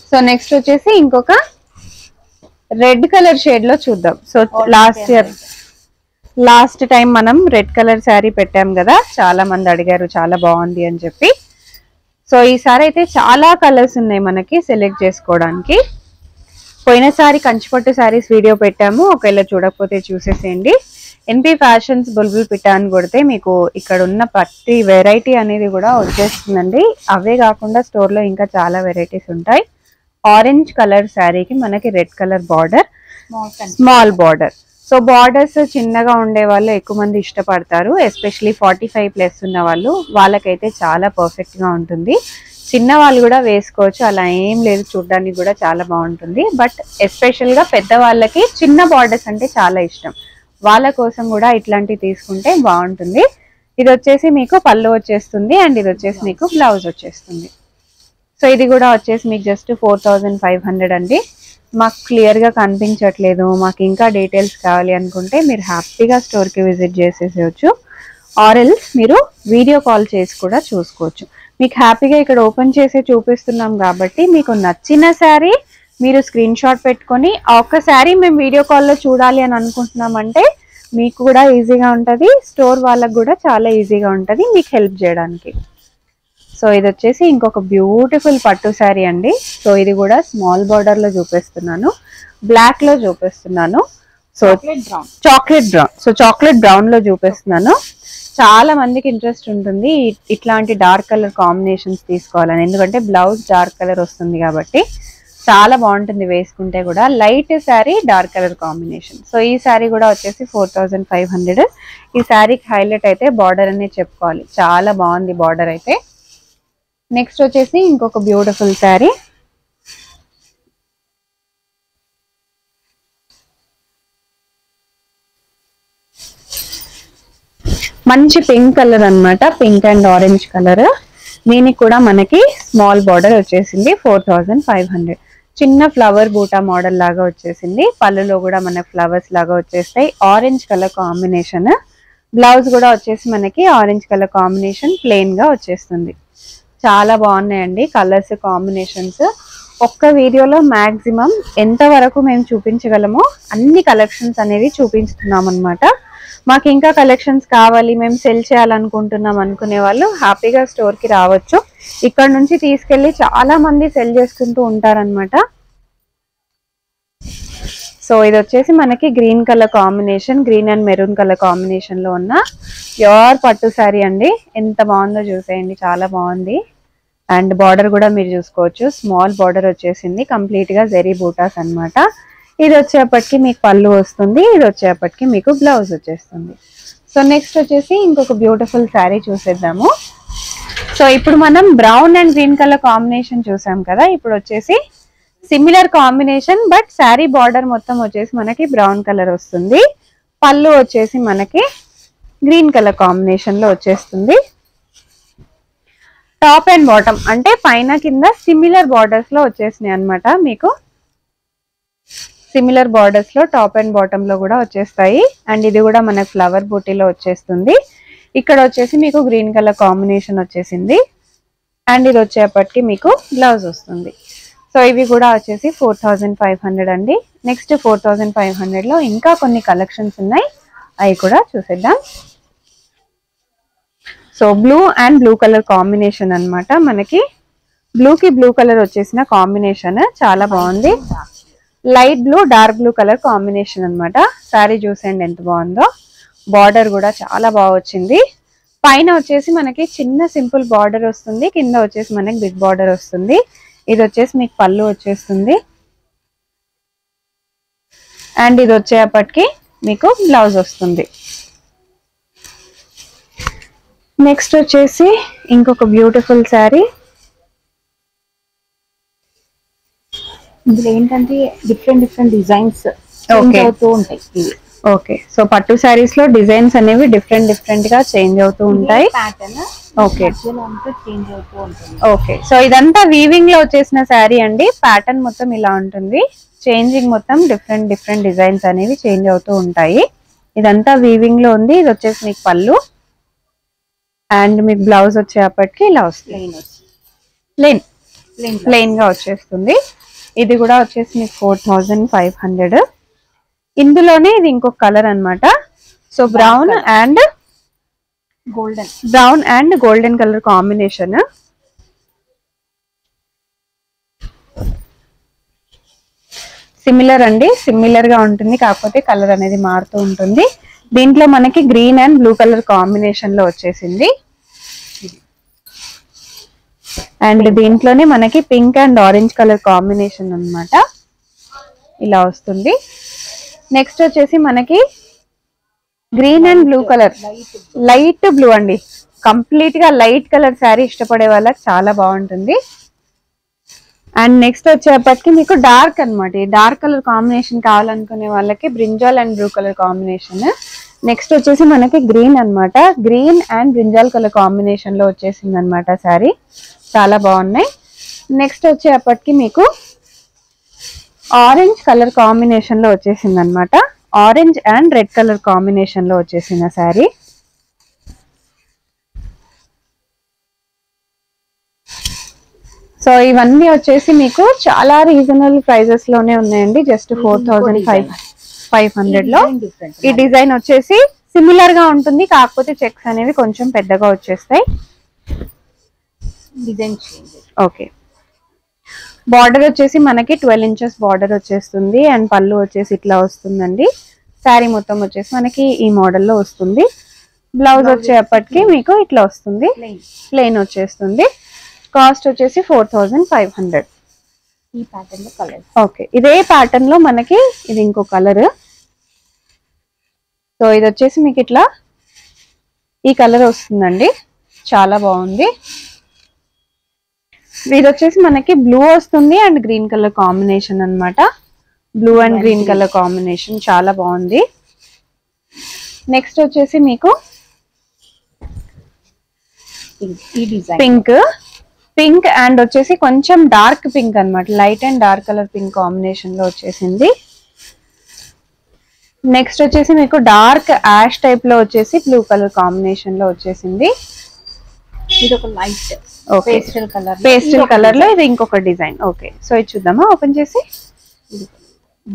సో నెక్స్ట్ వచ్చేసి ఇంకొక రెడ్ కలర్ షేడ్ లో చూద్దాం. సో లాస్ట్ టైం మనం రెడ్ కలర్ శారీ పెట్టాం కదా, చాలా మంది అడిగారు చాలా బాగుంది అని చెప్పి. సో ఈసారి అయితే చాలా కలర్స్ ఉన్నాయి మనకి సెలెక్ట్ చేసుకోవడానికి. పోయినసారి కంచిపట్టు శారీస్ వీడియో పెట్టాము, ఒకవేళ చూడకపోతే చూసేసేయండి. ఎన్పి ఫ్యాషన్స్ బుల్బుల్ పిట్టా అని కొడితే మీకు ఇక్కడ ఉన్న ప్రతి వెరైటీ అనేది కూడా వచ్చేస్తుందండి. అవే కాకుండా స్టోర్ లో ఇంకా చాలా వెరైటీస్ ఉంటాయి. ఆరెంజ్ కలర్ శారీకి మనకి red colour border. Small border. So borders చిన్నగా ఉండే వాళ్ళు ఎక్కువ మంది ఇష్టపడతారు, ఎస్పెషలీ 45+ ఉన్న వాళ్ళకైతే చాలా పర్ఫెక్ట్ గా ఉంటుంది. చిన్న వాళ్ళు కూడా వేసుకోవచ్చు, అలా ఏం లేదు, చూడడానికి కూడా చాలా బాగుంటుంది. బట్ ఎస్పెషల్ గా పెద్ద వాళ్ళకి చిన్న బార్డర్స్ అంటే చాలా ఇష్టం, వాళ్ళ కోసం కూడా ఇట్లాంటివి తీసుకుంటే బాగుంటుంది. ఇది వచ్చేసి మీకు పళ్ళు వచ్చేస్తుంది అండ్ ఇది వచ్చేసి మీకు బ్లౌజ్ వచ్చేస్తుంది. సో ఇది కూడా వచ్చేసి మీకు జస్ట్ 4500 అండి. మాకు క్లియర్గా కనిపించట్లేదు, మాకు ఇంకా డీటెయిల్స్ కావాలి అనుకుంటే మీరు హ్యాపీగా స్టోర్కి విజిట్ చేసేసేయచ్చు, ఆర్ఎల్స్ మీరు వీడియో కాల్ చేసి కూడా చూసుకోవచ్చు. మీకు హ్యాపీగా ఇక్కడ ఓపెన్ చేసి చూపిస్తున్నాం కాబట్టి మీకు నచ్చిన శారీ మీరు స్క్రీన్ షాట్ పెట్టుకొని ఒక్క శారీ మేము వీడియో కాల్లో చూడాలి అని అనుకుంటున్నామంటే మీకు కూడా ఈజీగా ఉంటుంది, స్టోర్ వాళ్ళకు కూడా చాలా ఈజీగా ఉంటుంది మీకు హెల్ప్ చేయడానికి. సో ఇది వచ్చేసి ఇంకొక బ్యూటిఫుల్ పట్టు శారీ అండి. సో ఇది కూడా స్మాల్ బార్డర్ లో చూపిస్తున్నాను, బ్లాక్ లో చూపిస్తున్నాను. So chocolate brown, so chocolate brown లో చూపిస్తున్నాను. చాలా మందికి ఇంట్రెస్ట్ ఉంటుంది ఇట్లాంటి డార్క్ కలర్ కాంబినేషన్స్ తీసుకోవాలని, ఎందుకంటే బ్లౌజ్ డార్క్ కలర్ వస్తుంది కాబట్టి చాలా బాగుంటుంది వేసుకుంటే కూడా. Light sari dark colour combination. So ఈ శారీ కూడా వచ్చేసి 4500. ఈ శారీకి హైలైట్ అయితే బార్డర్ అనేది చెప్పుకోవాలి, చాలా బాగుంది బార్డర్ అయితే. నెక్స్ట్ వచ్చేసి ఇంకొక బ్యూటిఫుల్ శారీ, మంచి పింక్ కలర్ అన్నమాట, పింక్ అండ్ ఆరెంజ్ కలర్. దీనికి కూడా మనకి స్మాల్ బార్డర్ వచ్చేసింది, 4500. చిన్న ఫ్లవర్ బూటా మోడల్ లాగా వచ్చేసింది, పళ్ళులో కూడా మనకి ఫ్లవర్స్ లాగా వచ్చేస్తాయి, ఆరెంజ్ కలర్ కాంబినేషన్. బ్లౌజ్ కూడా వచ్చేసి మనకి ఆరెంజ్ కలర్ కాంబినేషన్ ప్లెయిన్ గా వచ్చేస్తుంది. చాలా బాగున్నాయండి కలర్స్ కాంబినేషన్స్. ఒక్క వీడియోలో మాక్సిమం ఎంత వరకు మేము చూపించగలమో అన్ని కలెక్షన్స్ అనేవి చూపించుతున్నాం అనమాట. మాకు ఇంకా కలెక్షన్స్ కావాలి, మేము సెల్ చేయాలనుకుంటున్నాం అనుకునే వాళ్ళు హ్యాపీగా స్టోర్ కి రావచ్చు. ఇక్కడ నుంచి తీసుకెళ్లి చాలా మంది సెల్ చేసుకుంటూ ఉంటారనమాట. సో ఇది వచ్చేసి మనకి green colour combination, green and maroon colour combination లో ఉన్న ప్యూర్ పట్టు శారీ అండి. ఎంత బాగుందో చూసేయండి, చాలా బాగుంది. అండ్ బార్డర్ కూడా మీరు చూసుకోవచ్చు, స్మాల్ బార్డర్ వచ్చేసింది, కంప్లీట్ గా జెరీ బూటాస్ అన్నమాట. ఇది వచ్చేప్పటికి మీకు పళ్ళు వస్తుంది, ఇది వచ్చేప్పటికి మీకు బ్లౌజ్ వచ్చేస్తుంది. సో నెక్స్ట్ వచ్చేసి ఇంకొక బ్యూటిఫుల్ శారీ చూసేద్దాము. సో ఇప్పుడు మనం brown and green colour combination చూసాం కదా, ఇప్పుడు వచ్చేసి similar combination but sari border మొత్తం వచ్చేసి మనకి బ్రౌన్ కలర్ వస్తుంది, పళ్ళు వచ్చేసి మనకి గ్రీన్ కలర్ కాంబినేషన్ లో వచ్చేస్తుంది. టాప్ అండ్ బాటమ్ అంటే పైన కింద సిమిలర్ బార్డర్స్ లో వచ్చేసినాయి అనమాట. మీకు సిమిలర్ బార్డర్స్ లో టాప్ అండ్ బాటమ్ లో కూడా వచ్చేస్తాయి. అండ్ ఇది కూడా మనకి ఫ్లవర్ బూటీలో వచ్చేస్తుంది. ఇక్కడ వచ్చేసి మీకు గ్రీన్ కలర్ కాంబినేషన్ వచ్చేసింది అండ్ ఇది వచ్చేప్పటికి మీకు బ్లౌజ్ వస్తుంది. సో ఇవి కూడా వచ్చేసి 4500 అండి. నెక్స్ట్ 4500 లో ఇంకా కొన్ని కలెక్షన్స్ ఉన్నాయి, అవి కూడా చూసేద్దాం. So blue and blue colour combination అన్నమాట. మనకి బ్లూ కి బ్లూ కలర్ వచ్చేసిన కాంబినేషన్ చాలా బాగుంది. Light blue dark blue colour combination అన్నమాట. శారీ చూసేయండి ఎంత బాగుందో, బార్డర్ కూడా చాలా బాగా వచ్చింది. పైన వచ్చేసి మనకి చిన్న సింపుల్ బార్డర్ వస్తుంది, కింద వచ్చేసి మనకి బిగ్ బార్డర్ వస్తుంది. ఇది వచ్చేసి మీకు పళ్ళు వచ్చేస్తుంది అండ్ ఇది వచ్చేపటికి మీకు బ్లౌజ్ వస్తుంది. నెక్స్ట్ వచ్చేసి ఇంకొక బ్యూటిఫుల్ శారీ. ఇందులో ఏంటంటే డిఫరెంట్ డిజైన్స్ అవుతూ ఉంటాయి. ఓకే, సో పట్టు శారీస్ లో డిజైన్స్ అనేవి డిఫరెంట్ గా చేంజ్ అవుతూ ఉంటాయి. ప్యాటర్న్ ఓకే చేంజ్ అవుతూ ఉంటుంది. ఓకే, సో ఇదంతా వీవింగ్ లో వచ్చేసిన శారీ అండి. ప్యాటర్న్ మొత్తం ఇలా ఉంటుంది, చేంజింగ్ మొత్తం డిఫరెంట్ డిజైన్స్ అనేవి చేంజ్ అవుతూ ఉంటాయి. ఇదంతా వీవింగ్ లో ఉంది. ఇది వచ్చేసి మీకు పళ్ళు అండ్ మీకు బ్లౌజ్ వచ్చేపటికి ఇలా వస్తుంది, ప్లెయిన్ గా వచ్చేస్తుంది. ఇది కూడా వచ్చేసి మీకు 4500. ఇందులోనే ఇది ఇంకొక కలర్ అన్నమాట. So brown and golden colour combination. Similar అండి, సిమిలర్ గా ఉంటుంది, కాకపోతే కలర్ అనేది మారుతూ ఉంటుంది. దీంట్లో మనకి green and blue colour combination లో వచ్చేసింది అండ్ దీంట్లోనే మనకి pink and orange colour combination అన్నమాట ఇలా వస్తుంది. నెక్స్ట్ వచ్చేసి మనకి green and blue colour, light blue అండి, కంప్లీట్ గా లైట్ కలర్ శారీ ఇష్టపడే వాళ్ళకి చాలా బాగుంటుంది. అండ్ నెక్స్ట్ వచ్చేప్పటికి మీకు డార్క్ అనమాట, ఈ డార్క్ కలర్ కాంబినేషన్ కావాలనుకునే వాళ్ళకి brinjal and blue colour combination. Next వచ్చేసి మనకి గ్రీన్ అన్నమాట, green and brinjal colour combination లో వచ్చేసింది అనమాట శారీ, చాలా బాగున్నాయి. నెక్స్ట్ వచ్చేప్పటికి మీకు ఆరెంజ్ కలర్ కాంబినేషన్ లో వచ్చేసింది అనమాట, orange and red colour combination లో వచ్చేసిన శారీ. సో ఇవన్నీ వచ్చేసి మీకు చాలా రీజనబుల్ ప్రైజెస్ లోనే ఉన్నాయండి, జస్ట్ 4500 లో. ఈ డిజైన్ వచ్చేసి సిమిలర్ గా ఉంటుంది, కాకపోతే చెక్స్ అనేవి కొంచెం పెద్దగా వచ్చేస్తాయి. Design change. ఓకే, బార్డర్ వచ్చేసి మనకి 12 ఇంచెస్ బార్డర్ వచ్చేస్తుంది అండ్ పళ్ళు వచ్చేసి ఇట్లా వస్తుందండి. శారీ మొత్తం వచ్చేసి మనకి ఈ మోడల్లో వస్తుంది. బ్లౌజ్ వచ్చేప్పటికి మీకు ఇట్లా వస్తుంది, ప్లెయిన్ వచ్చేస్తుంది. కాస్ట్ వచ్చేసి 4500. ఈ ప్యాటర్న్ లో కలర్. ఓకే, ఇదే ప్యాటర్న్ లో మనకి ఇది ఇంకో కలర్. సో ఇది వచ్చేసి మీకు ఇట్లా ఈ కలర్ వస్తుందండి, చాలా బాగుంది. ఇది వచ్చేసి మనకి బ్లూ వస్తుంది అండ్ గ్రీన్ కలర్ కాంబినేషన్ అన్నమాట, blue and green colour combination చాలా బాగుంది. నెక్స్ట్ వచ్చేసి మీకు ఈ డిజైన్ పింక్, పింక్ అండ్ వచ్చేసి కొంచెం డార్క్ పింక్ అన్నమాట, light and dark colour pink combination లో వచ్చేసింది. నెక్స్ట్ వచ్చేసి మీకు డార్క్ యాష్ టైప్ లో వచ్చేసి బ్లూ కలర్ కాంబినేషన్ లో వచ్చేసింది. ఇది ఒక light pastel colour, pastel colour లో ఇది ఇంకొక డిజైన్. ఓకే, సో ఇది చూద్దామా ఓపెన్ చేసి.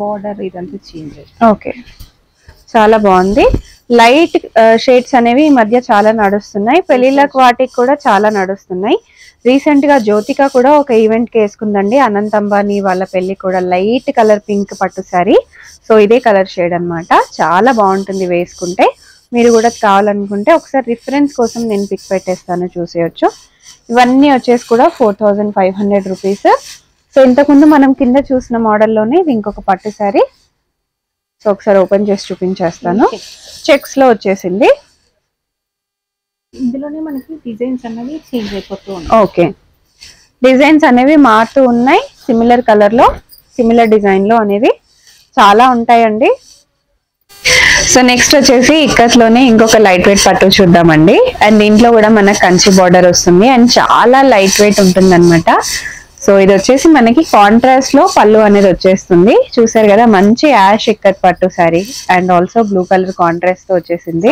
బార్డర్ ఇదంతా చేంజ్. ఓకే, చాలా బాగుంది. లైట్ షేడ్స్ అనేవి ఈ మధ్య చాలా నడుస్తున్నాయి, పెళ్లిళ్ళకి వాటికి కూడా చాలా నడుస్తున్నాయి. రీసెంట్ గా జ్యోతిక కూడా ఒక ఈవెంట్ కి వేసుకుందండి, అనంత్ అంబానీ వాళ్ళ పెళ్లి కూడా లైట్ కలర్ పింక్ పట్టు శారీ. సో ఇదే కలర్ షేడ్ అన్నమాట, చాలా బాగుంటుంది వేసుకుంటే. మీరు కూడా కావాలనుకుంటే ఒకసారి రిఫరెన్స్ కోసం నేను పిక్ పెట్టేస్తాను, చూసేయచ్చు. ఇవన్నీ వచ్చేసి కూడా 4500 రూపీస్. సో ఇంతకుముందు మనం కింద చూసిన మోడల్లోనే ఇది ఇంకొక పట్టు శారీ. సో ఒకసారి ఓపెన్ చేసి చూపించేస్తాను. చెక్స్ లో వచ్చేసింది. ఇందులోనే మనకి డిజైన్స్ అనేవి చేంజ్ అయిపోతూ ఉన్నాయి. ఓకే, డిజైన్స్ అనేవి మారుతూ ఉన్నాయి, సిమిలర్ కలర్ లో సిమిలర్ డిజైన్ లో అనేవి చాలా ఉంటాయండి. సో నెక్స్ట్ వచ్చేసి ఇక్కత్లోనే ఇంకొక లైట్ వెయిట్ పట్టు చూద్దామండి. అండ్ దీంట్లో కూడా మనకు కంచి బార్డర్ వస్తుంది అండ్ చాలా లైట్ వెయిట్ ఉంటుంది అనమాట. సో ఇది వచ్చేసి మనకి కాంట్రాస్ట్ లో పళ్ళు అనేది వచ్చేస్తుంది, చూసారు కదా, మంచి యాష్ ఇక్కత్ పట్టు sari and also blue colour contrast తో వచ్చేసింది.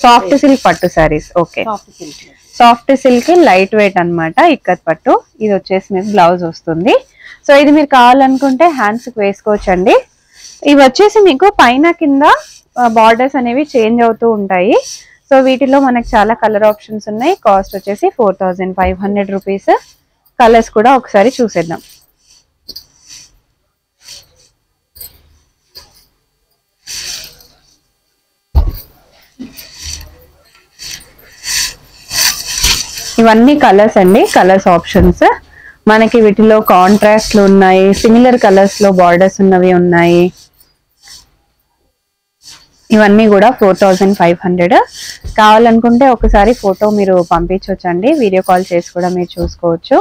సాఫ్ట్ సిల్క్ పట్టు saris. Okay, soft silk light weight అన్నమాట ఇక్కత్ పట్టు. ఇది వచ్చేసి మీకు బ్లౌజ్ వస్తుంది. సో ఇది మీరు కావాలనుకుంటే హ్యాండ్స్ కి వేసుకోవచ్చండి. ఇవి వచ్చేసి మీకు పైన కింద బార్డర్స్ అనేవి చేంజ్ అవుతూ ఉంటాయి. సో వీటిలో మనకు చాలా కలర్ ఆప్షన్స్ ఉన్నాయి. కాస్ట్ వచ్చేసి 4500 రూపీస్. కలర్స్ కూడా ఒకసారి చూసేద్దాం. ఇవన్నీ కలర్స్ అండి, కలర్స్ ఆప్షన్స్ మనకి. వీటిలో కాంట్రాస్ట్లు ఉన్నాయి, సిమిలర్ కలర్స్ లో బార్డర్స్ ఉన్నవి ఉన్నాయి. ఇవన్నీ కూడా 4500. కావాలనుకుంటే ఒకసారి ఫోటో మీరు పంపించవచ్చండి, వీడియో కాల్ చేసి కూడా మీరు చూసుకోవచ్చు.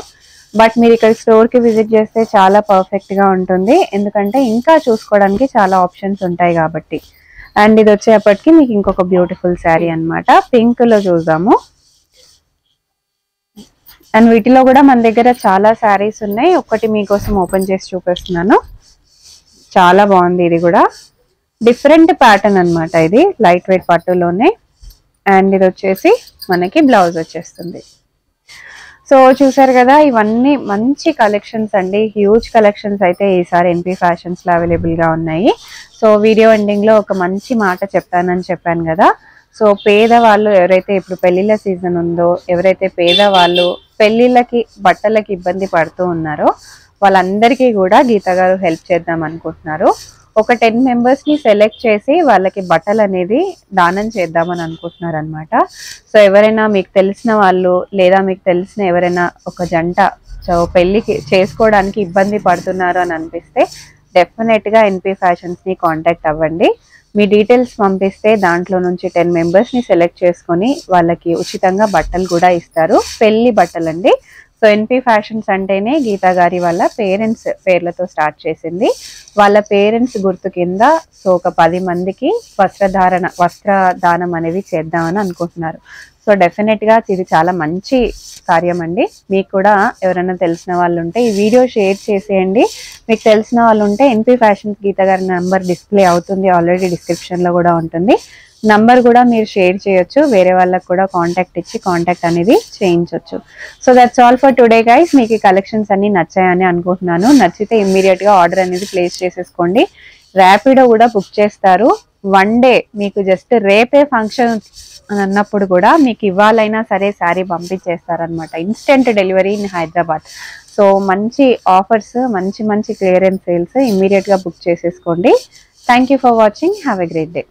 బట్ మీరు ఇక్కడ స్టోర్ కి విజిట్ చేస్తే చాలా పర్ఫెక్ట్ గా ఉంటుంది, ఎందుకంటే ఇంకా చూసుకోవడానికి చాలా ఆప్షన్స్ ఉంటాయి కాబట్టి. అండ్ ఇది వచ్చేప్పటికి మీకు ఇంకొక బ్యూటిఫుల్ శారీ అన్నమాట, పింక్ లో చూద్దాము. అండ్ వీటిలో కూడా మన దగ్గర చాలా శారీస్ ఉన్నాయి, ఒకటి మీకోసం ఓపెన్ చేసి చూపిస్తున్నాను. చాలా బాగుంది, ఇది కూడా డిఫరెంట్ ప్యాటర్న్ అన్నమాట, ఇది లైట్ వెయిట్ పట్టులోనే. అండ్ ఇది వచ్చేసి మనకి బ్లౌజ్ వచ్చేస్తుంది. సో చూసారు కదా, ఇవన్నీ మంచి కలెక్షన్స్ అండి, హ్యూజ్ కలెక్షన్స్ అయితే ఈసారి ఎన్పి ఫ్యాషన్స్ లో అవైలబుల్ గా ఉన్నాయి. సో వీడియో ఎండింగ్ లో ఒక మంచి మాట చెప్తానని చెప్పాను కదా. సో పేదవాళ్ళు ఎవరైతే ఇప్పుడు పెళ్లిళ్ళ సీజన్ ఉందో, ఎవరైతే పేదవాళ్ళు పెళ్లిళ్ళకి బట్టలకి ఇబ్బంది పడుతూ ఉన్నారో వాళ్ళందరికీ కూడా గీత గారు హెల్ప్ చేద్దాం అనుకుంటున్నారు. ఒక 10 మెంబర్స్ ని సెలెక్ట్ చేసి వాళ్ళకి బట్టలు అనేది దానం చేద్దామని అనుకుంటున్నారు అనమాట. సో ఎవరైనా మీకు తెలిసిన వాళ్ళు లేదా మీకు తెలిసిన ఎవరైనా ఒక జంట సో పెళ్లికి చేసుకోవడానికి ఇబ్బంది పడుతున్నారు అని అనిపిస్తే డెఫినెట్ గా ఎన్పి ఫ్యాషన్స్ ని కాంటాక్ట్ అవ్వండి. మీ డీటెయిల్స్ పంపిస్తే దాంట్లో నుంచి 10 మెంబర్స్ ని సెలెక్ట్ చేసుకొని వాళ్ళకి ఉచితంగా బట్టలు కూడా ఇస్తారు. పెళ్లి బట్టలు అండి. సో ఎన్పి ఫ్యాషన్స్ అంటేనే గీతా గారి వాళ్ళ పేరెంట్స్ పేర్లతో స్టార్ట్ చేసింది. వాళ్ళ పేరెంట్స్ గుర్తు కింద సో ఒక 10 మందికి వస్త్రదానం అనేది చేద్దామని అనుకుంటున్నారు. సో డెఫినెట్ గా ఇది చాలా మంచి కార్యం అండి. మీకు కూడా ఎవరైనా తెలిసిన వాళ్ళు ఉంటే ఈ వీడియో షేర్ చేసేయండి. మీకు తెలిసిన వాళ్ళు ఉంటే ఎన్పి ఫ్యాషన్స్ గీత గారి నంబర్ డిస్ప్లే అవుతుంది, ఆల్రెడీ డిస్క్రిప్షన్ లో కూడా ఉంటుంది. నంబర్ కూడా మీరు షేర్ చేయొచ్చు, వేరే వాళ్ళకి కూడా కాంటాక్ట్ అనేది చేయించవచ్చు. So that's all for today guys. మీకు ఈ కలెక్షన్స్ అన్ని నచ్చాయని అనుకుంటున్నాను. నచ్చితే ఇమ్మీడియట్ గా ఆర్డర్ అనేది ప్లేస్ చేసేసుకోండి. ర్యాపిడో కూడా బుక్ చేస్తారు. 1 డే మీకు జస్ట్ రేపే ఫంక్షన్ అన్నప్పుడు కూడా మీకు ఇవ్వాలైనా సరే శారీ పంపించేస్తారనమాట. Instant delivery in Hyderabad. So మంచి ఆఫర్స్, మంచి క్లియరెన్స్ సేల్స్ ఇమ్మీడియట్ గా బుక్ చేసేసుకోండి. Thank you for watching. Have a great day.